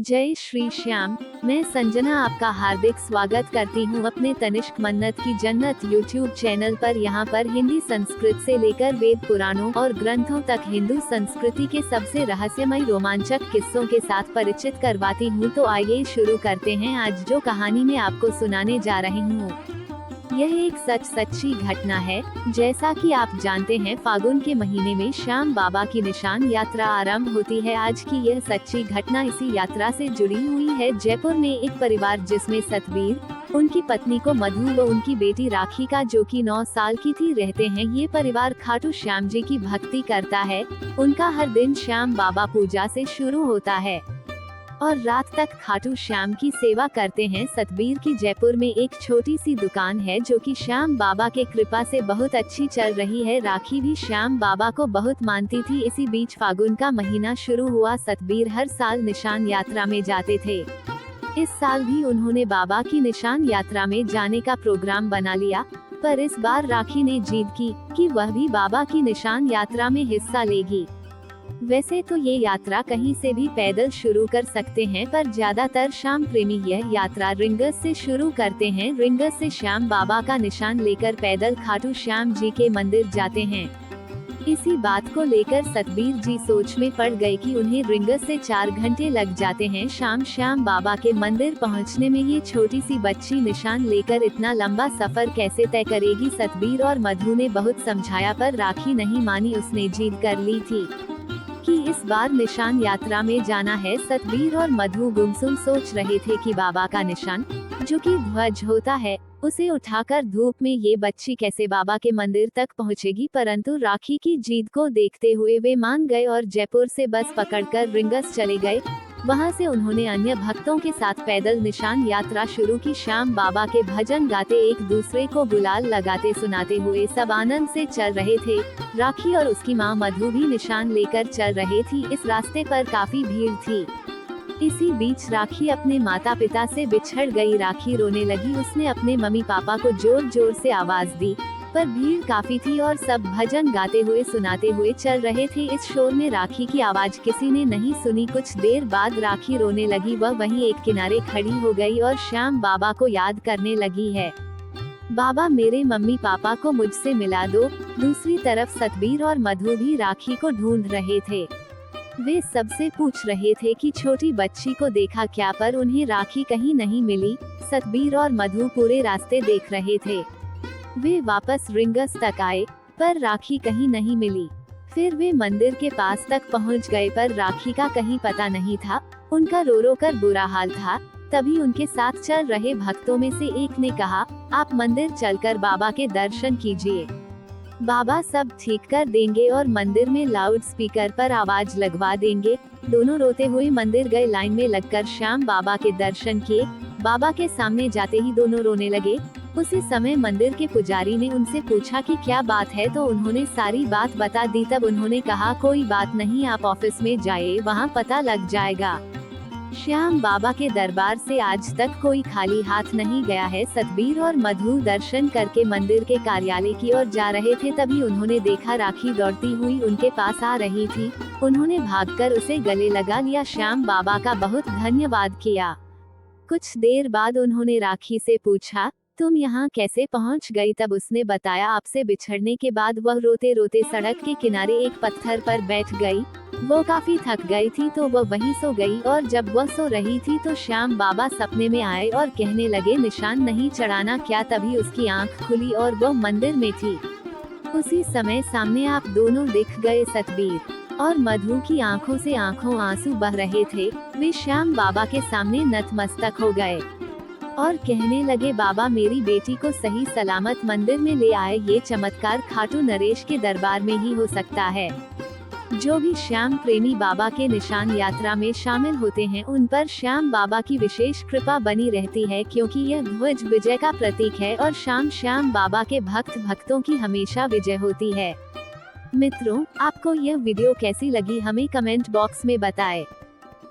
जय श्री श्याम। मैं संजना आपका हार्दिक स्वागत करती हूँ अपने तनिष्क मन्नत की जन्नत यूट्यूब चैनल पर। यहाँ पर हिंदी संस्कृत से लेकर वेद पुराणों और ग्रंथों तक हिंदू संस्कृति के सबसे रहस्यमय रोमांचक किस्सों के साथ परिचित करवाती हूँ। तो आइए शुरू करते हैं आज जो कहानी मैं आपको सुनाने जा रही हूँ। यह एक सच्ची घटना है। जैसा कि आप जानते हैं, फागुन के महीने में श्याम बाबा की निशान यात्रा आरंभ होती है। आज की यह सच्ची घटना इसी यात्रा से जुड़ी हुई है। जयपुर में एक परिवार जिसमें सतबीर, उनकी पत्नी को मधु व उनकी बेटी राखी का जो कि 9 साल की थी रहते हैं। ये परिवार खाटू श्याम जी की भक्ति करता है। उनका हर दिन श्याम बाबा पूजा से शुरू होता है और रात तक खाटू श्याम की सेवा करते हैं। सतबीर की जयपुर में एक छोटी सी दुकान है जो कि श्याम बाबा के कृपा से बहुत अच्छी चल रही है। राखी भी श्याम बाबा को बहुत मानती थी। इसी बीच फागुन का महीना शुरू हुआ। सतबीर हर साल निशान यात्रा में जाते थे। इस साल भी उन्होंने बाबा की निशान यात्रा में जाने का प्रोग्राम बना लिया, पर इस बार राखी ने जिद की कि वह भी बाबा की निशान यात्रा में हिस्सा लेगी। वैसे तो ये यात्रा कहीं से भी पैदल शुरू कर सकते हैं, पर ज्यादातर श्याम प्रेमी यह यात्रा रिंगस से शुरू करते हैं। रिंगस से श्याम बाबा का निशान लेकर पैदल खाटू श्याम जी के मंदिर जाते हैं। इसी बात को लेकर सतबीर जी सोच में पड़ गए कि उन्हें रिंगस से 4 घंटे लग जाते हैं। श्याम बाबा के मंदिर पहुंचने में ये छोटी सी बच्ची निशान लेकर इतना लंबा सफर कैसे तय करेगी। सतबीर और मधु ने बहुत समझाया पर राखी नहीं मानी। उसने जिद कर ली थी कि इस बार निशान यात्रा में जाना है। सतबीर और मधु गुमसुम सोच रहे थे कि बाबा का निशान, जो कि ध्वज होता है, उसे उठाकर धूप में ये बच्ची कैसे बाबा के मंदिर तक पहुंचेगी। परंतु राखी की जीद को देखते हुए वे मान गए और जयपुर से बस पकड़कर रिंगस चले गए। वहां से उन्होंने अन्य भक्तों के साथ पैदल निशान यात्रा शुरू की। श्याम बाबा के भजन गाते, एक दूसरे को गुलाल लगाते सुनाते हुए सब आनंद से चल रहे थे। राखी और उसकी मां मधु भी निशान लेकर चल रही थी। इस रास्ते पर काफी भीड़ थी। इसी बीच राखी अपने माता पिता से बिछड़ गई। राखी रोने लगी। उसने अपने मम्मी पापा को जोर जोर से आवाज दी, पर भीड़ काफी थी और सब भजन गाते हुए सुनाते हुए चल रहे थे। इस शोर में राखी की आवाज किसी ने नहीं सुनी। कुछ देर बाद राखी रोने लगी। वह वहीं एक किनारे खड़ी हो गई और श्याम बाबा को याद करने लगी है। बाबा, मेरे मम्मी पापा को मुझसे मिला दो। दूसरी तरफ सतबीर और मधु भी राखी को ढूंढ रहे थे। वे सबसे पूछ रहे थे कि छोटी बच्ची को देखा क्या, पर उन्हें राखी कहीं नहीं मिली। सतबीर और मधु पूरे रास्ते देख रहे थे। वे वापस रिंगस तक आए, पर राखी कहीं नहीं मिली। फिर वे मंदिर के पास तक पहुंच गए, पर राखी का कहीं पता नहीं था। उनका रो रो कर बुरा हाल था। तभी उनके साथ चल रहे भक्तों में से एक ने कहा, आप मंदिर चलकर बाबा के दर्शन कीजिए। बाबा सब ठीक कर देंगे और मंदिर में लाउड स्पीकर पर आवाज लगवा देंगे। दोनों रोते हुए मंदिर गए। लाइन में लगकर श्याम बाबा के दर्शन किए। बाबा के सामने जाते ही दोनों रोने लगे। उसी समय मंदिर के पुजारी ने उनसे पूछा कि क्या बात है, तो उन्होंने सारी बात बता दी। तब उन्होंने कहा, कोई बात नहीं, आप ऑफिस में जाइए, वहाँ पता लग जाएगा। श्याम बाबा के दरबार से आज तक कोई खाली हाथ नहीं गया है। सतबीर और मधु दर्शन करके मंदिर के कार्यालय की ओर जा रहे थे। तभी उन्होंने देखा राखी दौड़ती हुई उनके पास आ रही थी। उन्होंने भागकर उसे गले लगा लिया। श्याम बाबा का बहुत धन्यवाद किया। कुछ देर बाद उन्होंने राखी से पूछा, तुम यहाँ कैसे पहुँच गई? तब उसने बताया, आपसे बिछड़ने के बाद वह रोते रोते सड़क के किनारे एक पत्थर पर बैठ गई। वो काफी थक गई थी तो वह वहीं सो गई, और जब वह सो रही थी तो श्याम बाबा सपने में आए और कहने लगे, निशान नहीं चढ़ाना क्या? तभी उसकी आंख खुली और वह मंदिर में थी। उसी समय सामने आप दोनों दिख गए। सतबीर और मधु की आंखों से आंसू बह रहे थे। वे श्याम बाबा के सामने नतमस्तक हो गए और कहने लगे, बाबा मेरी बेटी को सही सलामत मंदिर में ले आए। ये चमत्कार खाटू नरेश के दरबार में ही हो सकता है। जो भी श्याम प्रेमी बाबा के निशान यात्रा में शामिल होते हैं, उन पर श्याम बाबा की विशेष कृपा बनी रहती है, क्योंकि यह ध्वज विजय का प्रतीक है और श्याम बाबा के भक्तों की हमेशा विजय होती है। मित्रों, आपको यह वीडियो कैसी लगी हमें कमेंट बॉक्स में बताएं।